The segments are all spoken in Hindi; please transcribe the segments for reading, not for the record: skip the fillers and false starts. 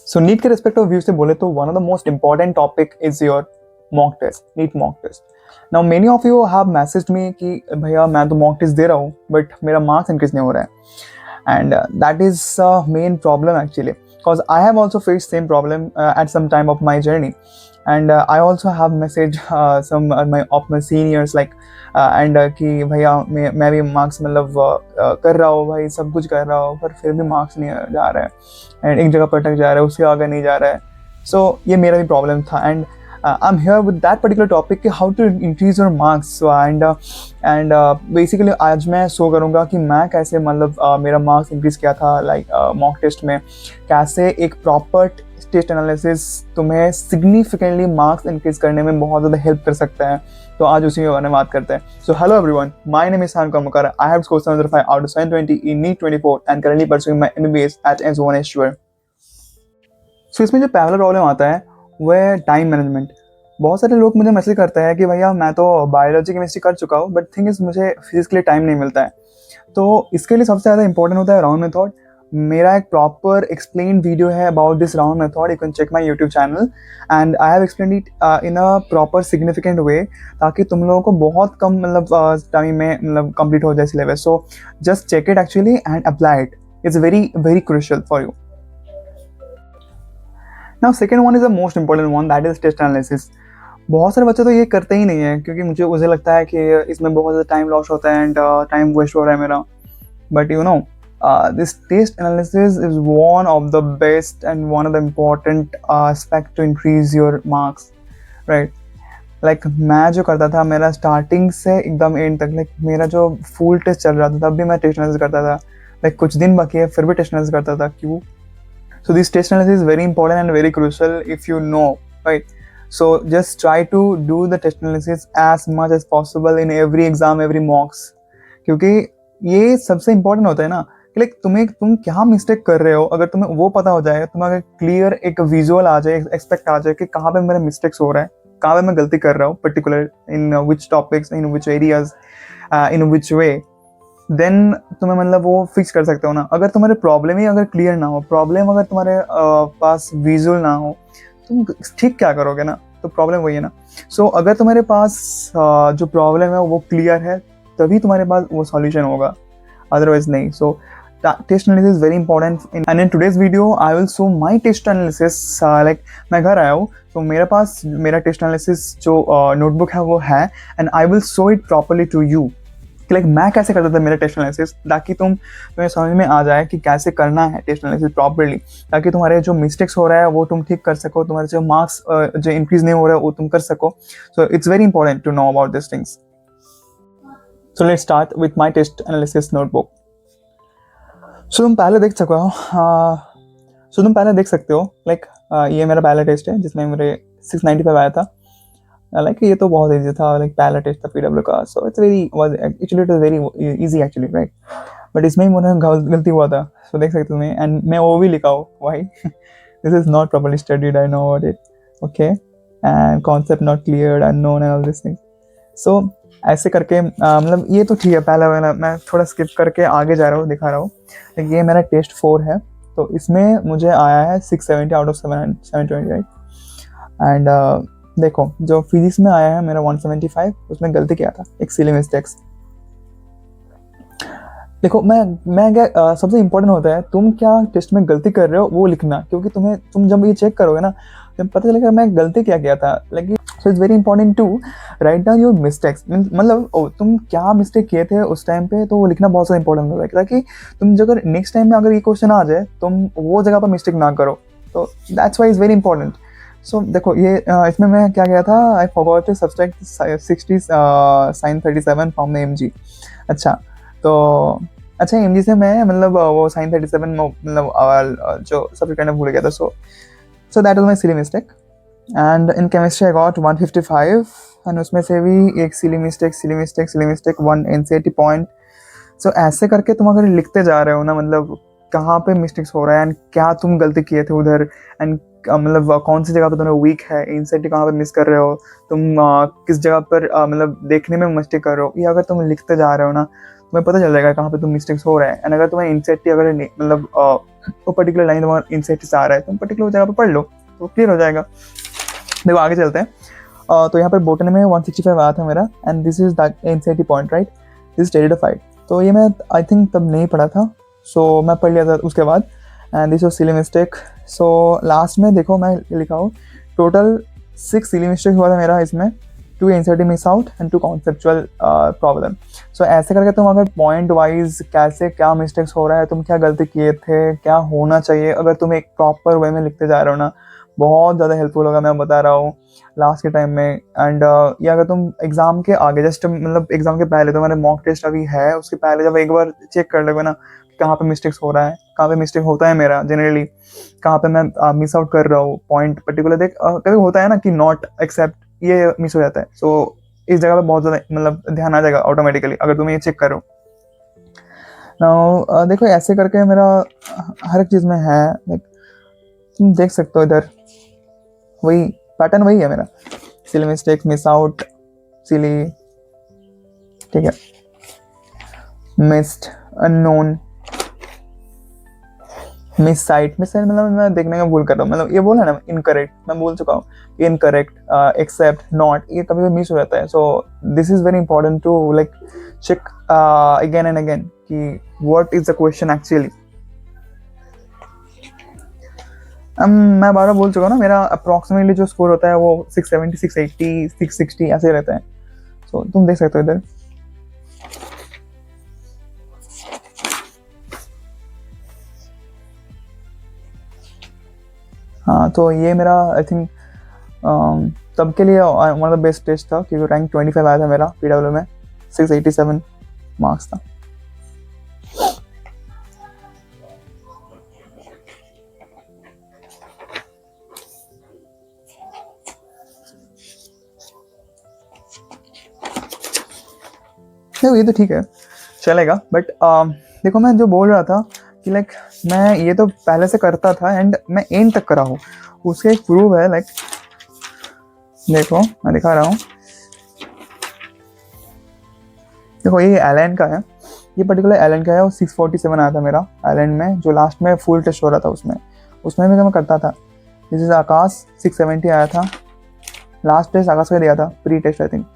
सो नीट के रिस्पेक्ट ऑफ व्यू से बोले तो one of the most important topic is your mock test, NEET mock test. Now many of you have messaged me कि भैया मैं तो मॉक टेस्ट दे रहा हूँ बट मेरा मार्क्स इंक्रीज नहीं हो रहा है. And that is main problem actually, because I have also faced same problem at some time of my journey. And I also have messaged some of my seniors like and कि भैया मैं भी मार्क्स मतलब कर रहा हूँ भाई, सब कुछ कर रहा हूँ पर फिर भी मार्क्स नहीं जा रहा है एंड एक जगह पर अटक जा रहा है, उससे आगे नहीं जा रहा है. सो ये मेरा भी प्रॉब्लम था and I am here with that particular topic कि how to increase your marks. And basically आज मैं शो करूँगा कि मैं कैसे मतलब मेरा मार्क्स इंक्रीज किया था लाइक मॉक टेस्ट में, कैसे एक प्रॉपर टेस्ट एनालिसिस तुम्हें सिग्निफिकेंटली मार्क्स इंक्रीज करने में बहुत ज़्यादा हेल्प कर सकता है. तो आज उसी के बारे में बात करते हैं. So hello everyone, my name is Sayan Karmakar. I have scored 705 out of 720 in NEET 24 and currently pursuing my MBBS at AIIMS Bhubaneswar. So इसमें जो पहला प्रॉब्लम आता है वो है टाइम मैनेजमेंट. बहुत सारे लोग मुझे मैसेज करते हैं कि भैया मैं तो बायोलॉजी केमिस्ट्री कर चुका हूँ बट थिंग इज मुझे फिजिक्स के लिए टाइम नहीं मिलता है. तो इसके लिए सबसे ज़्यादा इंपॉर्टेंट होता है राउंड मेथड. मेरा एक प्रॉपर एक्सप्लेन वीडियो है about this round method. You can check my YouTube channel and I have explain it in a proper significant way, ताकि तुम लोगों को बहुत कम मतलब टाइम में मतलब कंप्लीट हो जाए syllabus. So just check it actually and apply it. It's very very crucial for you. Now second one is the most important one, that is test analysis. बहुत सारे बच्चे तो ये करते ही नहीं है क्योंकि मुझे लगता है कि इसमें बहुत ज़्यादा टाइम लॉस होता है एंड टाइम वेस्ट हो रहा है मेरा. But you know this test analysis is one of the best and one of the important aspect to increase your marks, right? Like मैं जो करता था, मेरा स्टार्टिंग से एकदम एंड तक लाइक मेरा जो फुल टेस्ट चल रहा था तब भी मैं टेस्ट एनालिसिस करता था. लाइक कुछ दिन बाकी है फिर भी टेस्ट एनालिसिस करता था. क्यों? So this test analysis is very important and very crucial if you know, right? So just try to do the test analysis as much as possible in every exam, every mocks. क्योंकि ये सबसे इम्पोर्टेंट होता है ना कि लाइक तुम क्या मिस्टेक कर रहे हो. अगर तुम्हें वो पता हो जाए, तुम्हें अगर क्लियर एक विजुअल आ जाए, एक्सपेक्ट आ जाए कि कहाँ पे मेरे मिस्टेक्स हो रहा है, कहाँ पे मैं गलती कर रहा हूँ, particular in which topics, in which areas, in which way, then तुम्हें मतलब वो फिक्स कर सकते हो ना. अगर तुम्हारे प्रॉब्लम ही अगर क्लियर ना हो, प्रॉब्लम अगर तुम्हारे पास विजुअल ना हो, तुम ठीक क्या करोगे ना. तो प्रॉब्लम वही है ना. सो अगर तुम्हारे पास जो प्रॉब्लम है वो क्लियर है तभी तुम्हारे पास वो सॉल्यूशन होगा, अदरवाइज नहीं. So test analysis is very important. And in today's video I will show my test analysis. Like मैं घर आया हूँ तो मेरे पास मेरा टेस्ट एनालिसिस जो नोटबुक है वो है and I will show it properly to you. Like मैं कैसे करता था मेरा टेस्ट एनालिसिस, ताकि तुम्हें समझ में आ जाए कि कैसे करना है टेस्ट एनालिसिस प्रॉपरली, ताकि तुम्हारे जो मिस्टेक्स हो रहा है वो तुम ठीक कर सको, तुम्हारे जो मार्क्स जो इंक्रीज नहीं हो रहा है वो तुम कर सको. So it's very important to know about this things. So let's start with my test analysis notebook. So तुम पहले देख सकते हो लाइक ये मेरा पहला टेस्ट है जिसमें मेरे 695 आया था. लाइक ये तो बहुत इजी था, लाइक पहला टेस्ट था पीडब्ल्यू का. सो it's very easy actually, right. But इसमें ही मुझे गलती हुआ था. सो देख सकते हो मैं, एंड मैं वो भी लिखा हूँ why this is not properly studied, I know about it, okay, and concept not clear, unknown and all this things. So ऐसे करके मतलब ये तो ठीक है. पहला वाला मैं थोड़ा स्किप करके आगे जा रहा हूँ, दिखा रहा हूँ. लाइक ये मेरा टेस्ट 4 है, तो इसमें मुझे आया है 670 आउट ऑफ 720, राइट. एंड देखो जो फिजिक्स में आया है मेरा 175, उसमें गलती किया था, एक सिली मिस्टेक्स. देखो मैं क्या सबसे इम्पोर्टेंट होता है तुम क्या टेस्ट में गलती कर रहे हो वो लिखना, क्योंकि तुम जब ये चेक करोगे ना तो पता चलेगा मैं गलती क्या किया था. Like so it's very important to write down your mistakes. मतलब तुम क्या मिस्टेक किए थे उस टाइम पे, तो वो लिखना बहुत ज़्यादा इंपॉर्टेंट होता है, ताकि तुम अगर नेक्स्ट टाइम में अगर ये क्वेश्चन आ जाए तुम वो जगह पर मिस्टेक ना करो. तो that's why is very important. So देखो ये इसमें मैं क्या किया था, I forgot to subtract 60 sin 37 from the mg. अच्छा mg से मैं मतलब वो sin 37 मतलब जो सब्सट्रैक्ट करना भूल गया था. So that was my silly mistake. And in chemistry I got 155 and उसमें से भी एक सिली मिस्टेक 1 NCERT पॉइंट. सो ऐसे करके तुम अगर लिखते जा रहे हो ना, मतलब कहाँ पे मिस्टेक्स हो रहा है एंड क्या तुम गलती किए थे उधर, एंड मतलब कौन सी जगह पे तुम्हें वीक है, इंसेट कहाँ पे मिस कर रहे हो तुम, किस जगह पर मतलब देखने में मिस्टेक कर रहे हो, ये अगर तुम लिखते जा रहे हो ना तुम्हें पता चल जाएगा कहाँ पे तुम मिस्टेक्स हो रहे हैं. एंड अगर तुम्हें इंसेट अगर मतलब वो पर्टिकुलर लाइन तुम्हारा इंसाइट से आ रहा है, तुम पर्टिकुलर जगह पर पढ़ लो तो क्लियर हो जाएगा। देखो आगे चलते हैं। तो यहाँ पर बोटनी में 165 आया था मेरा, and this is the NCERT point right, this pteridophyte. तो ये मैं आई थिंक तब नहीं पढ़ा था, सो मैं पढ़ लिया था उसके बाद, and this was silly mistake. So last में देखो मैं लिखा हूँ टोटल 6 सिली मिस्टेक हुआ था मेरा इसमें, 2 NCERT miss out and 2 conceptual problem. So ऐसे करके तुम अगर पॉइंट वाइज कैसे क्या मिस्टेक्स हो रहा है, तुम क्या गलती किए थे, क्या होना चाहिए, अगर तुम एक प्रॉपर वे में लिखते जा रहे हो ना, बहुत ज़्यादा हेल्पफुल होगा, मैं बता रहा हूँ लास्ट के टाइम में। एंड या अगर तुम एग्जाम के आगे जस्ट मतलब एग्जाम के पहले, तुम्हारे मॉक टेस्ट अभी है उसके पहले जब एक बार चेक कर लोगे ना कहाँ पे मिस्टेक्स हो रहा है, कहाँ पे मिस्टेक होता है मेरा जनरली, कहाँ पे मैं मिस आउट कर रहा हूँ पॉइंट पर्टिकुलर। देख कभी होता है ना कि नॉट एक्सेप्ट, ये मिस हो जाता है। सो इस जगह पे बहुत ज़्यादा मतलब ध्यान आ जाएगा ऑटोमेटिकली अगर तुम ये चेक करो। नाउ देखो ऐसे करके मेरा हर एक चीज़ में है, लाइक तुम देख सकते हो इधर वही पैटर्न वही है मेरा, सिली मिस्टेक, मिस आउट, सिली, ठीक है, मिस्ड, अननोन, मिस साइट मतलब मैं देखने का भूल कर रहा हूँ, मतलब ये बोला ना इनकरेक्ट, मैं बोल चुका हूँ इनकरेक्ट, एक्सेप्ट, नॉट, ये कभी भी मिस हो जाता है। So this is very important to like check again and again कि what is the question actually. मैं बार बार बोल चुका हूँ ना, मेरा अप्रॉक्सीमेटली जो स्कोर होता है वो 670, 680, 660 ऐसे रहता है। सो तुम देख सकते हो इधर। हाँ तो ये मेरा आई थिंक तब के लिए one of the best test था, क्योंकि रैंक 25 आया था मेरा पीडब्ल्यू में, 687 मार्क्स था। देखो ये तो ठीक है चलेगा, बट देखो मैं जो बोल रहा था कि लाइक मैं ये तो पहले से करता था एंड मैं एंड तक करा हूँ, उसके एक प्रूफ है। लाइक देखो मैं दिखा रहा हूँ, देखो ये एलन का है, ये पर्टिकुलर एलन का है, और 647 आया था मेरा एलन में, जो लास्ट में फुल टेस्ट हो रहा था उसमें भी तो मैं करता था। दिस इज आकाश, 670 आया था, लास्ट टेस्ट आकाश का दिया था, प्री टेस्ट आई थिंक।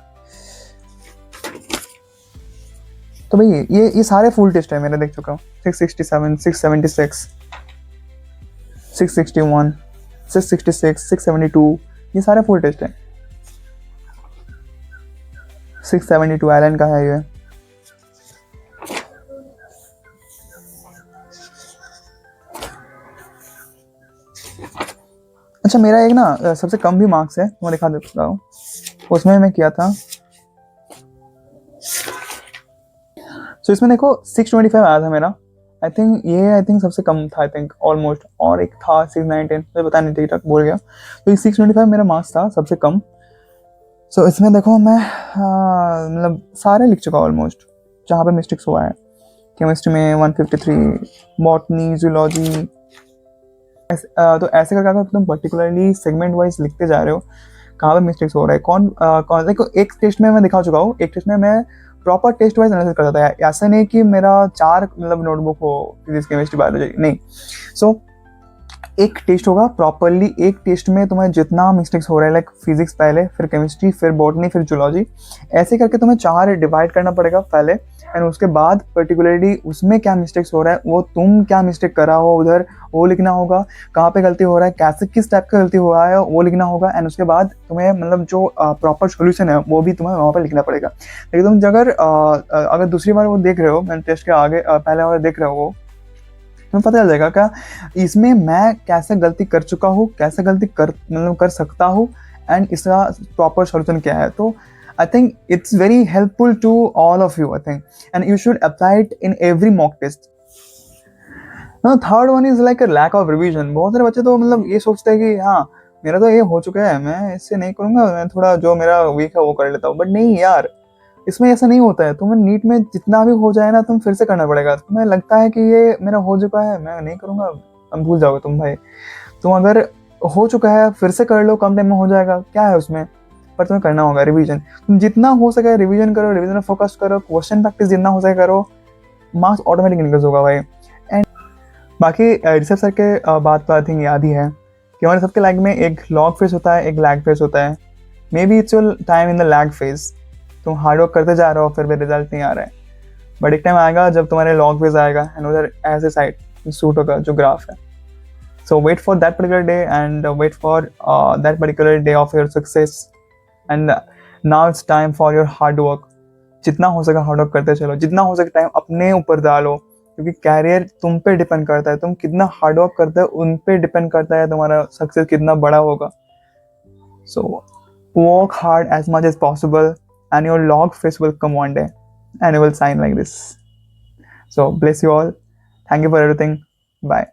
तो भाई ये सारे फुल टेस्ट है मेरे, देख चुका हूँ, 667, 676, 661, 666, 672, ये सारे फुल टेस्ट है। 672 एलन का है ये। अच्छा मेरा एक ना सबसे कम भी मार्क्स है, मैं दिखा देता हूँ, उसमें मैं किया था। सो इसमें देखो 625 आया था मेरा, आई थिंक सबसे कम था, आई थिंक ऑलमोस्ट, और एक था 619, मुझे पता नहीं ठीक ठाक बोल गया। तो ये 625 मेरा मार्क्स था सबसे कम। सो इसमें देखो मैं मतलब सारे लिख चुका ऑलमोस्ट, जहाँ पे मिस्टेक्स हुआ है। केमिस्ट्री में 153, बॉटनी, जूलॉजी, तो ऐसे करके अगर तुम पर्टिकुलरली सेगमेंट वाइज लिखते जा रहे हो कहाँ पे मिस्टेक्स हो रहा है, कौन देखो एक टेस्ट में मैं दिखा चुका हूँ, एक टेस्ट में मैं प्रॉपर टेस्ट वाइज एनालिसिस करता था, ऐसा नहीं कि मेरा 4 मतलब नोटबुक हो फिजिक्स, केमिस्ट्री, बायोलॉजी, नहीं। सो एक टेस्ट होगा प्रॉपरली, एक टेस्ट में तुम्हें जितना मिस्टेक्स हो रहा है, लाइक फिजिक्स पहले, फिर केमिस्ट्री, फिर बॉटनी, फिर जूलॉजी, ऐसे करके तुम्हें 4 डिवाइड करना पड़ेगा पहले, एंड उसके बाद पर्टिकुलरली उसमें क्या मिस्टेक्स हो रहा है, वो तुम क्या मिस्टेक करा हो उधर वो लिखना होगा, कहाँ पे गलती हो रहा है, कैसे किस टाइप का गलती हुआ है वो लिखना होगा, एंड उसके बाद तुम्हें मतलब जो प्रॉपर सोल्यूशन है वो भी तुम्हें वहाँ पर लिखना पड़ेगा। लेकिन तुम अगर दूसरी बार वो देख रहे हो, मैंने टेस्ट के आगे पहले वाले देख रहे हो, वो तुम्हें पता चल जाएगा क्या इसमें मैं कैसे गलती कर चुका हूँ, कैसे गलती कर सकता हूँ, एंड इसका प्रॉपर सोल्यूशन क्या है। तो I think it's very helpful to all of you, I think, and you should apply it in every mock test. Now, third one is like a lack of revision. बहुत सारे बच्चे तो मतलब ये सोचते हैं कि हाँ मेरा तो ये हो चुका है, मैं इससे नहीं करूँगा, मैं थोड़ा जो मेरा वीक है वो कर लेता हूँ, बट नहीं यार, इसमें ऐसा नहीं होता है। तुम्हें नीट में जितना भी हो जाए ना, तुम फिर से करना पड़ेगा। तुम्हें लगता है कि ये मेरा हो चुका है, मैं नहीं करूँगा, अब भूल जाओगे तुम भाई। तुम अगर हो चुका है फिर से कर लो, कम टाइम में हो जाएगा, क्या है उसमें, पर तुम्हें करना होगा रिवीजन। तुम जितना हो सके रिवीजन करो, रिवीजन में फोकस करो, क्वेश्चन प्रैक्टिस जितना हो सके करो, मार्क्स ऑटोमेटिक इंक्रीज होगा भाई। एंड बाकी रिसेप सर के बात तो आई थिंक याद ही है कि हमारे सबके लाइफ में एक लॉग फेज होता है, एक लैग फेज होता है। May be it's your time in the lag phase, तुम हार्ड वर्क करते जा रहे हो फिर भी रिजल्ट नहीं आ रहा है, बट एक टाइम आएगा जब तुम्हारे लॉग फेज आएगा एंड उधर ऐसे साइड सूट होगा जो ग्राफ है। So wait for that particular day and wait for that particular day of your success and now it's time for your hard work. जितना हो सके हार्ड वर्क करते चलो, जितना हो सके टाइम अपने ऊपर डालो, क्योंकि कैरियर तुम पे डिपेंड करता है, तुम कितना हार्ड वर्क करते हो उन पे डिपेंड करता है तुम्हारा सक्सेस कितना बड़ा होगा। So work hard as much as possible and your log face will come one day and it will sign like this. So bless you all. Thank you for everything. Bye.